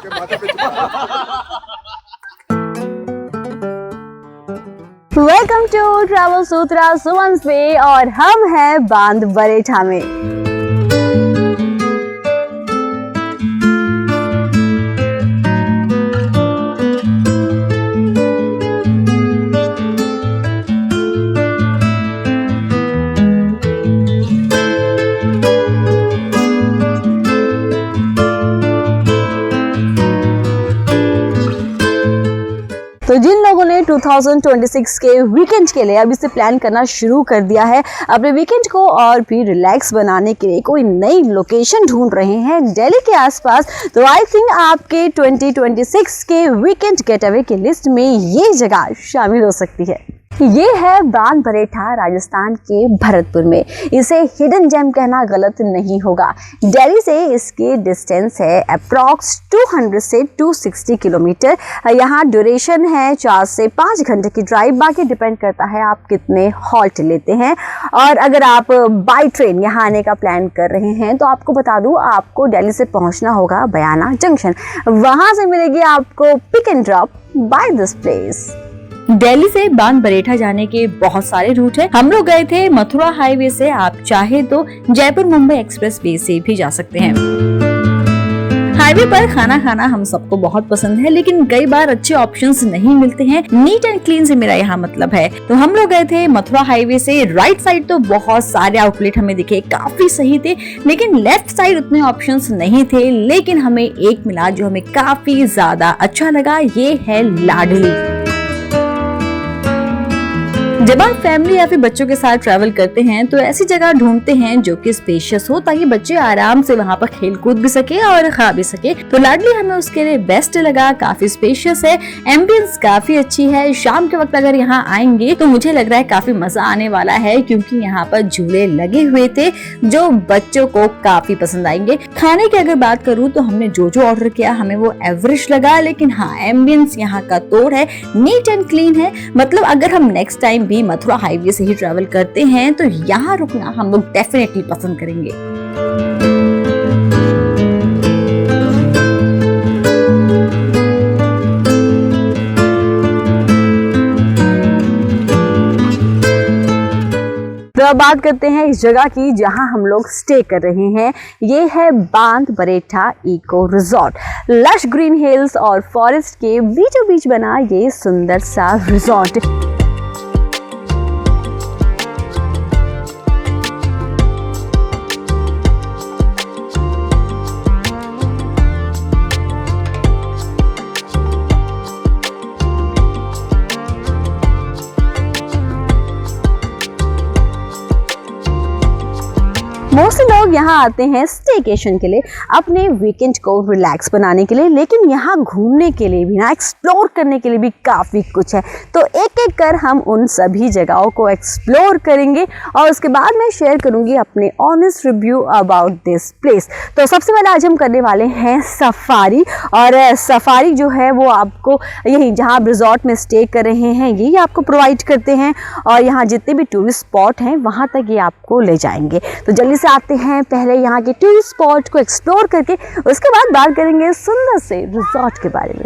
के माथे पे चुका। वेलकम टू ट्रैवल सूत्रा सुमन पे और हम हैं बांध बरेठा में। तो जिन लोगों ने 2026 के वीकेंड के लिए अभी से प्लान करना शुरू कर दिया है, अपने वीकेंड को और भी रिलैक्स बनाने के लिए कोई नई लोकेशन ढूंढ रहे हैं दिल्ली के आसपास, तो आई थिंक आपके 2026 के वीकेंड गेटअवे की लिस्ट में ये जगह शामिल हो सकती है। ये है बांध बरेठा राजस्थान के भरतपुर में। इसे हिडन जेम कहना गलत नहीं होगा। दिल्ली से इसकी डिस्टेंस है अप्रॉक्स 200 से 260 किलोमीटर। यहाँ ड्यूरेशन है 4 से 5 घंटे की ड्राइव। बाकी डिपेंड करता है आप कितने हॉल्ट लेते हैं। और अगर आप बाई ट्रेन यहाँ आने का प्लान कर रहे हैं तो आपको बता दूँ, आपको दिल्ली से पहुँचना होगा बयाना जंक्शन। वहाँ से मिलेगी आपको pick and drop by this place. Delhi से बांध बरेठा जाने के बहुत सारे रूट हैं। हम लोग गए थे मथुरा हाईवे से। आप चाहे तो जयपुर मुंबई एक्सप्रेस वे से भी जा सकते हैं। हाईवे पर खाना खाना हम सबको बहुत पसंद है, लेकिन कई बार अच्छे ऑप्शंस नहीं मिलते हैं। नीट एंड क्लीन से मेरा यहाँ मतलब है। तो हम लोग गए थे मथुरा हाईवे से। राइट साइड तो बहुत सारे आउटलेट हमें दिखे, काफी सही थे, लेकिन लेफ्ट साइड उतने ऑप्शंस नहीं थे। लेकिन हमें एक मिला जो हमें काफी ज्यादा अच्छा लगा। ये है लाडली। जब आप फैमिली या फिर बच्चों के साथ ट्रैवल करते हैं तो ऐसी जगह ढूंढते हैं जो कि स्पेशियस हो, ताकि बच्चे आराम से वहाँ पर खेल कूद भी सके और खा भी सके। तो लाडली हमें उसके लिए बेस्ट लगा। काफी स्पेशियस है, एम्बियंस काफी अच्छी है। शाम के वक्त अगर यहाँ आएंगे तो मुझे लग रहा है काफी मजा आने वाला है, क्योंकि यहाँ पर झूले लगे हुए थे जो बच्चों को काफी पसंद आएंगे। खाने की अगर बात करूँ तो हमने जो ऑर्डर किया हमें वो एवरेज लगा, लेकिन हाँ, एम्बियंस यहाँ का तोड़ है, नीट एंड क्लीन है। मतलब अगर हम नेक्स्ट टाइम भी मथुरा हाईवे से ही ट्रैवल करते हैं तो यहाँ रुकना हम लोग डेफिनेटली पसंद करेंगे। तो अब बात करते हैं इस जगह की जहां हम लोग स्टे कर रहे हैं। ये है Bandh Baretha eco resort. Lush green hills और फॉरेस्ट के बीचों बीच बना ये सुंदर सा रिजॉर्ट। मोस्टली लोग यहाँ आते हैं स्टेकेशन के लिए, अपने वीकेंड को रिलैक्स बनाने के लिए, लेकिन यहाँ घूमने के लिए भी ना, एक्सप्लोर करने के लिए भी काफ़ी कुछ है। तो एक एक कर हम उन सभी जगहों को एक्सप्लोर करेंगे और उसके बाद मैं शेयर करूँगी अपने honest review about this place. तो सबसे पहले आज हम करने वाले हैं सफारी। और सफारी जो है वो आपको यही जहाँ आप रिजॉर्ट में स्टे कर रहे हैं यही आपको प्रोवाइड करते हैं, और यहाँ जितने भी टूरिस्ट स्पॉट हैं वहाँ तक ये आपको ले जाएंगे। तो जल्दी से आते हैं पहले यहाँ के टूरिस्ट स्पॉट को एक्सप्लोर करके, उसके बाद बात करेंगे सुंदर से रिजॉर्ट के बारे में।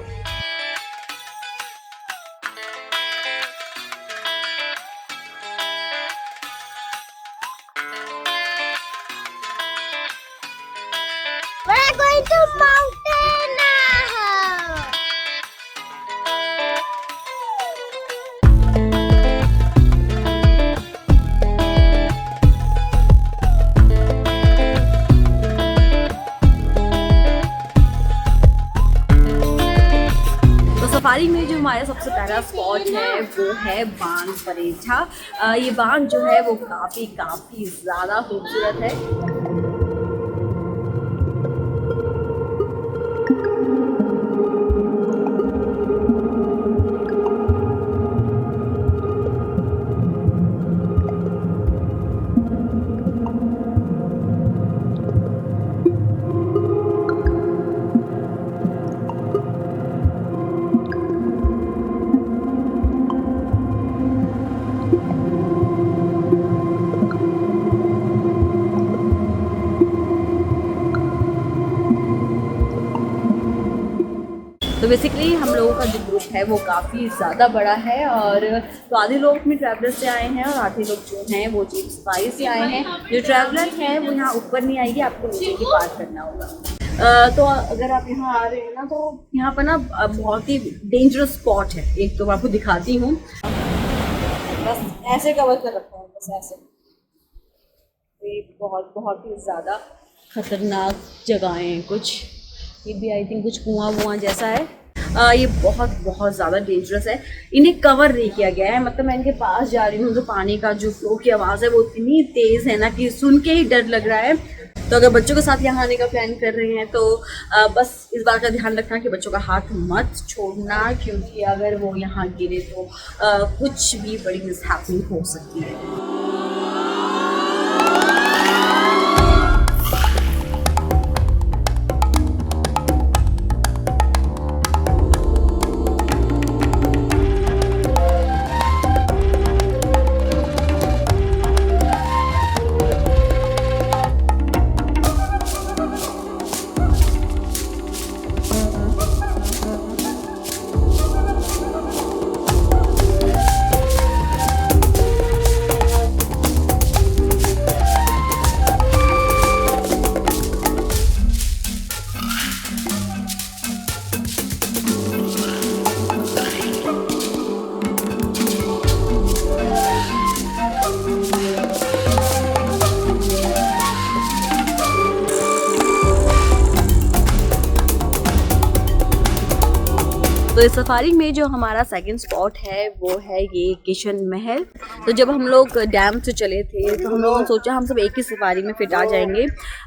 We're going to mountain now. Safari में जो हमारा सबसे पहला स्पॉट है वो है बांध बरेठा। ये बांध जो है वो काफ़ी ज़्यादा खूबसूरत है। तो बेसिकली हम लोगों का जो ग्रुप है वो काफ़ी ज़्यादा बड़ा है, और तो आधे लोग अपने ट्रैवलर से आए हैं और आधे लोग जो हैं वो जीप सफारी से आए हैं। जो ट्रैवलर है वो यहाँ ऊपर नहीं आएगी, आपको नीचे ही पार करना होगा। तो अगर आप यहाँ आ रहे हैं ना, तो यहाँ पर ना बहुत ही डेंजरस स्पॉट है। एक तो मैं आपको दिखाती हूँ, बस ऐसे कवर कर रखा हूँ, बस ऐसे। ये बहुत बहुत ही ज़्यादा खतरनाक जगहें हैं कुछ। ये भी आई थिंक कुछ कुआं जैसा है। ये बहुत ज़्यादा डेंजरस है। इन्हें कवर नहीं किया गया है, मतलब मैं इनके पास जा रही हूँ तो पानी का जो फ्लो की आवाज़ है वो इतनी तेज़ है ना कि सुन के ही डर लग रहा है। तो अगर बच्चों के साथ यहाँ आने का प्लान कर रहे हैं तो बस इस बात का ध्यान रखना कि बच्चों का हाथ मत छोड़ना, क्योंकि अगर वो यहाँ गिरे तो कुछ भी बड़ी मिसहैपनिंग हो सकती है। तो इस सफारी में जो हमारा सेकंड स्पॉट है वो है ये किशन महल। तो जब हम लोग डैम से चले थे तो हम लोगों ने सोचा हम सब एक ही सफारी में फिट आ जाएंगे।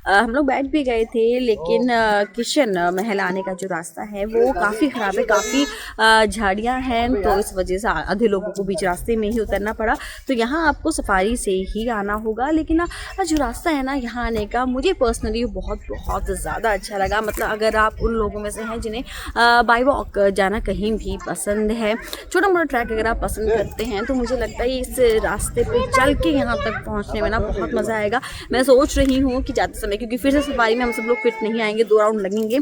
हम लोग बैठ भी गए थे, लेकिन किशन महल आने का जो रास्ता है वो काफ़ी ख़राब है, काफ़ी झाड़ियाँ हैं, तो इस वजह से आधे लोगों को बीच रास्ते में ही उतरना पड़ा। तो यहाँ आपको सफारी से ही आना होगा, लेकिन जो रास्ता है ना यहाँ आने का, मुझे पर्सनली बहुत ज़्यादा अच्छा लगा। मतलब अगर आप उन लोगों में से हैं जिन्हें बाय वॉक जाना कहीं भी पसंद है, छोटा मोटा ट्रैक अगर आप पसंद करते हैं, तो मुझे लगता है इस रास्ते पे चल के यहाँ तक पहुँचने में ना बहुत मज़ा आएगा। मैं सोच रही हूँ कि जाते समय, क्योंकि फिर से सफारी में हम सब लोग फिट नहीं आएंगे, 2 राउंड लगेंगे,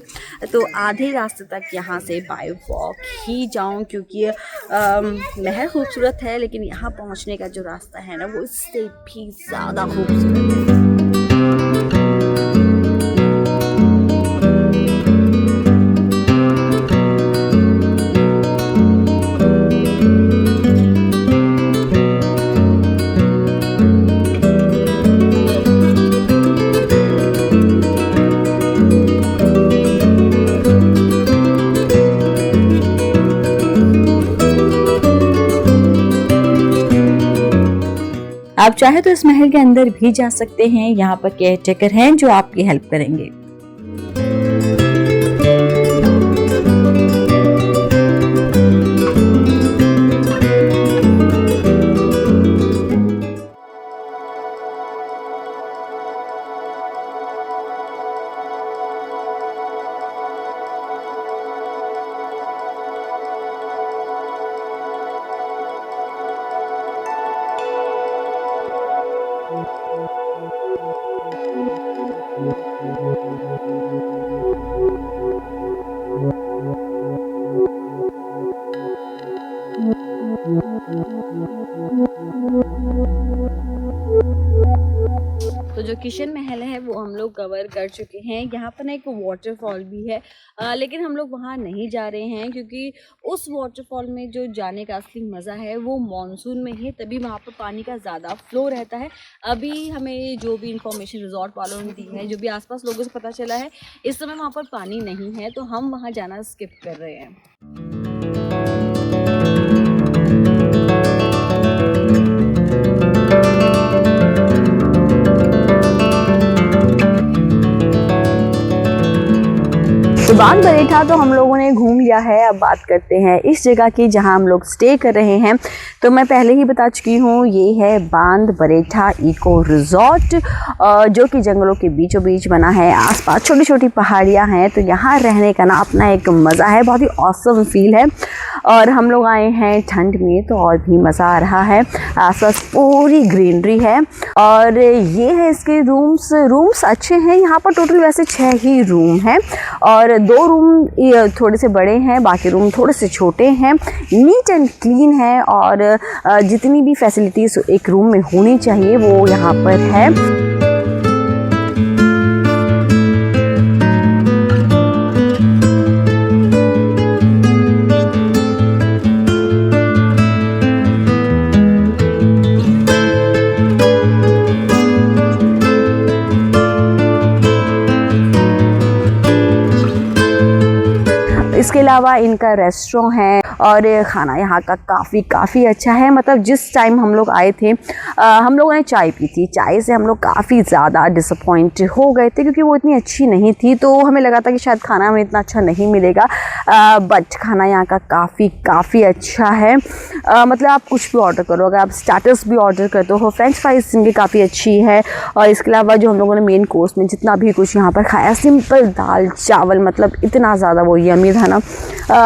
तो आधे रास्ते तक यहाँ से बाय वॉक ही जाऊँ, क्योंकि महल खूबसूरत है, लेकिन यहाँ पहुँचने का जो रास्ता है ना वो इससे भी ज़्यादा खूबसूरत है। आप चाहे तो इस महल के अंदर भी जा सकते हैं, यहाँ पर केयर टेकर हैं जो आपकी हेल्प करेंगे। तो जो किशन महल है वो हम लोग कवर कर चुके हैं। यहाँ पर ना एक वाटरफॉल भी है, लेकिन हम लोग वहाँ नहीं जा रहे हैं, क्योंकि उस वाटरफॉल में जो जाने का असली मज़ा है वो मॉनसून में है, तभी वहाँ पर पानी का ज़्यादा फ्लो रहता है। अभी हमें जो भी इंफॉर्मेशन रिजॉर्ट वालों ने दी है, जो भी आसपास लोगों से पता चला है, इस समय वहाँ पर पानी नहीं है, तो हम वहाँ जाना स्किप कर रहे हैं। तो बांध बरेठा तो हम लोगों ने घूम लिया है। अब बात करते हैं इस जगह की जहां हम लोग स्टे कर रहे हैं। तो मैं पहले ही बता चुकी हूँ, ये है बांध बरेठा इको रिजॉर्ट, जो कि जंगलों के बीचों बीच बना है। आसपास छोटी छोटी पहाड़ियाँ हैं, तो यहाँ रहने का ना अपना एक मज़ा है, बहुत ही ऑसम फील है। और हम लोग आए हैं ठंड में तो और भी मज़ा आ रहा है। आसपास पूरी ग्रीनरी है और ये है इसके रूम्स अच्छे हैं। यहाँ पर टोटल वैसे 6 ही रूम हैं और 2 रूम थोड़े से बड़े हैं, बाकी रूम थोड़े से छोटे हैं। नीट एंड क्लीन है और जितनी भी फैसिलिटीज़ एक रूम में होनी चाहिए वो यहाँ पर है। इसके अलावा इनका रेस्टोरेंट है और खाना यहाँ का काफ़ी अच्छा है। मतलब जिस टाइम हम लोग आए थे हम लोगों ने चाय पी थी, चाय से हम लोग काफ़ी ज़्यादा डिसअपॉइंट हो गए थे क्योंकि वो इतनी अच्छी नहीं थी। तो हमें लगा था कि शायद खाना हमें इतना अच्छा नहीं मिलेगा, बट खाना यहाँ का काफ़ी अच्छा है। मतलब आप कुछ भी ऑर्डर करो, अगर आप स्टार्टर्स भी ऑर्डर करते हो, फ्रेंच फ्राइज इनकी काफ़ी अच्छी है। और इसके अलावा जो हम लोगों ने मेन कोर्स में जितना भी कुछ यहाँ पर खाया, सिंपल दाल चावल, मतलब इतना ज़्यादा वो यम्मी था ना।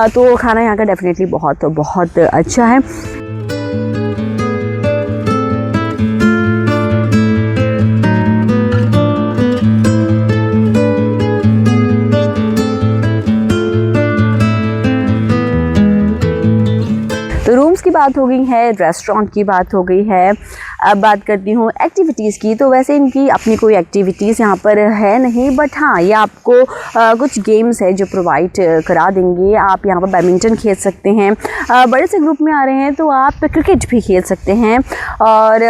तो खाना यहाँ का डेफिनेटली बहुत अच्छा है। तो रूम्स की बात हो गई है, रेस्टोरेंट की बात हो गई है। अब बात करती हूँ एक्टिविटीज़ की। तो वैसे इनकी अपनी कोई एक्टिविटीज़ यहाँ पर है नहीं, बट हाँ ये आपको कुछ गेम्स है जो प्रोवाइड करा देंगे। आप यहाँ पर बैडमिंटन खेल सकते हैं, बड़े से ग्रुप में आ रहे हैं तो आप क्रिकेट भी खेल सकते हैं और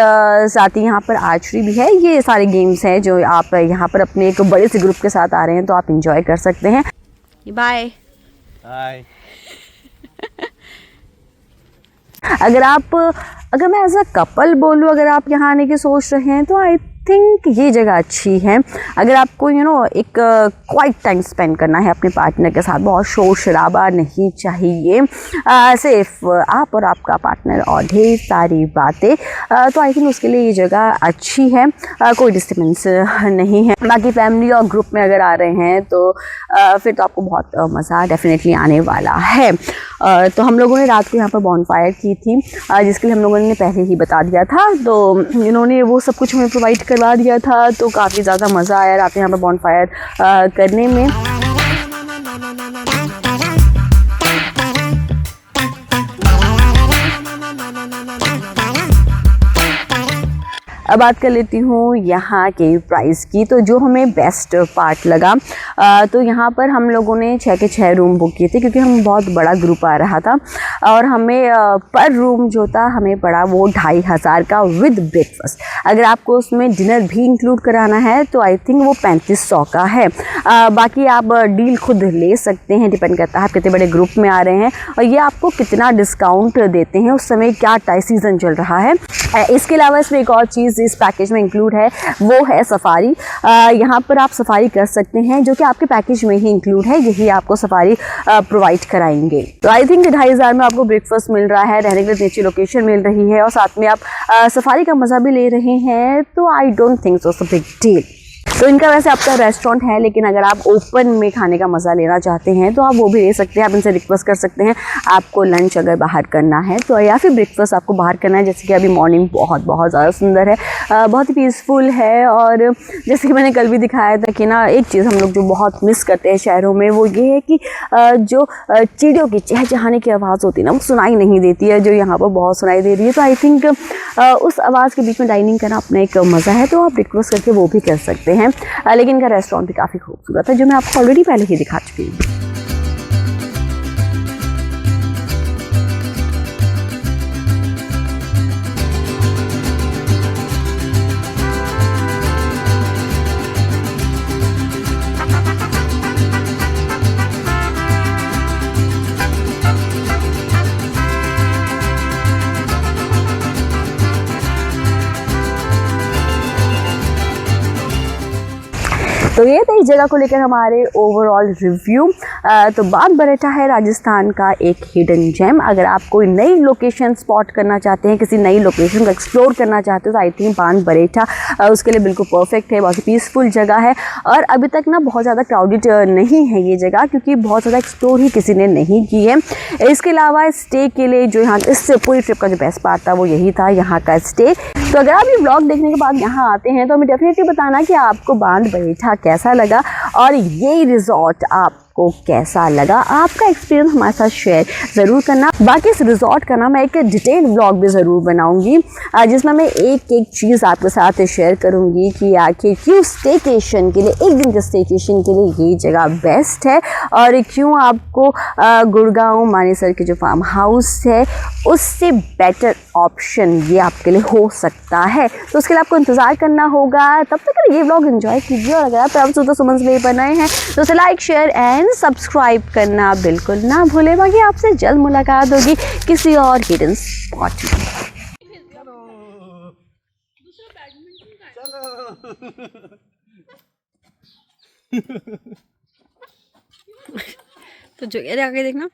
साथ ही यहाँ पर आर्चरी भी है। ये सारे गेम्स हैं जो आप यहाँ पर अपने एक बड़े से ग्रुप के साथ आ रहे हैं तो आप इंजॉय कर सकते हैं। बाय। अगर मैं एज अ कपल बोलूँ, अगर आप यहाँ आने की सोच रहे हैं तो आई थिंक ये जगह अच्छी है। अगर आपको एक क्वाइट टाइम स्पेंड करना है अपने पार्टनर के साथ, बहुत शोर शराबा नहीं चाहिए, सिर्फ आप और आपका पार्टनर और ढेर सारी बातें, तो आई थिंक उसके लिए ये जगह अच्छी है। कोई डिस्टर्बेंस नहीं है। बाकी फैमिली और ग्रुप में अगर आ रहे हैं तो फिर तो आपको बहुत मज़ा डेफिनेटली आने वाला है। तो हम लोगों ने रात को यहाँ पर बॉनफायर की थी, जिसके लिए हम लोगों ने पहले ही बता दिया था, तो इन्होंने वो सब कुछ हमें प्रोवाइड करवा दिया था। तो काफ़ी ज़्यादा मज़ा आया रात यहाँ पर बॉनफायर करने में। अब बात कर लेती हूँ यहाँ के प्राइस की। तो जो हमें बेस्ट पार्ट लगा, तो यहाँ पर हम लोगों ने 6 के 6 रूम बुक किए थे क्योंकि हम बहुत बड़ा ग्रुप आ रहा था और हमें पर रूम जो था हमें पड़ा वो 2500 का विद ब्रेकफास्ट। अगर आपको उसमें डिनर भी इंक्लूड कराना है तो आई थिंक वो 3500 का है। बाकी आप डील खुद ले सकते हैं, डिपेंड करता है आप कितने बड़े ग्रुप में आ रहे हैं और ये आपको कितना डिस्काउंट देते हैं, उस समय क्या सीज़न चल रहा है। इसके अलावा इसमें एक और चीज़ इस पैकेज में इंक्लूड है, वो है सफारी। यहाँ पर आप सफारी कर सकते हैं जो कि आपके पैकेज में ही इंक्लूड है, यही आपको सफारी प्रोवाइड कराएंगे। तो आई थिंक 2500 में आपको ब्रेकफास्ट मिल रहा है, रहने के लिए अच्छी लोकेशन मिल रही है और साथ में आप सफारी का मज़ा भी ले रहे हैं, तो I don't think so big deal. तो इनका वैसे आपका रेस्टोरेंट है, लेकिन अगर आप ओपन में खाने का मज़ा लेना चाहते हैं तो आप वो भी ले सकते हैं। आप इनसे रिक्वेस्ट कर सकते हैं आपको लंच अगर बाहर करना है तो, या फिर ब्रेकफास्ट आपको बाहर करना है। जैसे कि अभी मॉर्निंग बहुत ज़्यादा सुंदर है, बहुत ही पीसफुल है। और जैसे कि मैंने कल भी दिखाया था कि ना एक चीज़ हम लोग जो बहुत मिस करते हैं शहरों में, वो ये है कि जो चिड़ियों की चहचहाने की आवाज़ होती है ना, वो सुनाई नहीं देती है, जो यहाँ पर बहुत सुनाई दे रही है। तो आई थिंक उस आवाज़ के बीच में डाइनिंग करना अपना एक मज़ा है, तो आप रिक्वेस्ट करके वो भी कर सकते हैं। लेकिन इनका रेस्टोरेंट भी काफ़ी खूबसूरत है, जो मैं आपको ऑलरेडी पहले ही दिखा चुकी हूँ। तो ये थे इस जगह को लेकर हमारे ओवरऑल रिव्यू। तो बाग बरेठा है राजस्थान का एक हिडन जेम। अगर आप कोई नई लोकेशन स्पॉट करना चाहते हैं, किसी नई लोकेशन को एक्सप्लोर करना चाहते हो, तो आई थिंक बाग बरेठा उसके लिए बिल्कुल परफेक्ट है। बहुत ही पीसफुल जगह है और अभी तक ना बहुत ज़्यादा क्राउडेड नहीं है ये जगह, क्योंकि बहुत ज़्यादा एक्सप्लोर ही किसी ने नहीं की है। इसके अलावा स्टे के लिए जो यहाँ इससे पूरी ट्रिप का जो बेस्ट पार्ट था वो यही था, यहाँ का स्टे। तो अगर आप ये ब्लॉग देखने के बाद यहाँ आते हैं तो हमें डेफिनेटली बताना कि आपको बाग बरेठा कैसा लगा और ये रिजॉर्ट आपको कैसा लगा। आपका एक्सपीरियंस हमारे साथ शेयर ज़रूर करना। बाकी इस रिजॉर्ट का ना मैं एक डिटेल ब्लॉग भी ज़रूर बनाऊंगी, जिसमें मैं एक एक चीज़ आपके साथ शेयर करूंगी कि आखिर क्यों स्टेकेशन के लिए, एक दिन के स्टेकेशन के लिए ये जगह बेस्ट है और क्यों आपको गुड़गांव मानेसर के जो फार्म हाउस है उससे बेटर ऑप्शन ये आपके लिए हो सकता है। तो उसके लिए आपको इंतज़ार करना होगा। तब तक ये व्लॉग एंजॉय कीजिए और अगर आप ट्रैवल सुधा सुमन में पर नए हैं तो उसे लाइक शेयर एंड सब्सक्राइब करना बिल्कुल ना भूलें। बाकी आपसे जल्द मुलाकात होगी किसी और हिडन स्पॉट में। तो जो आगे देखना।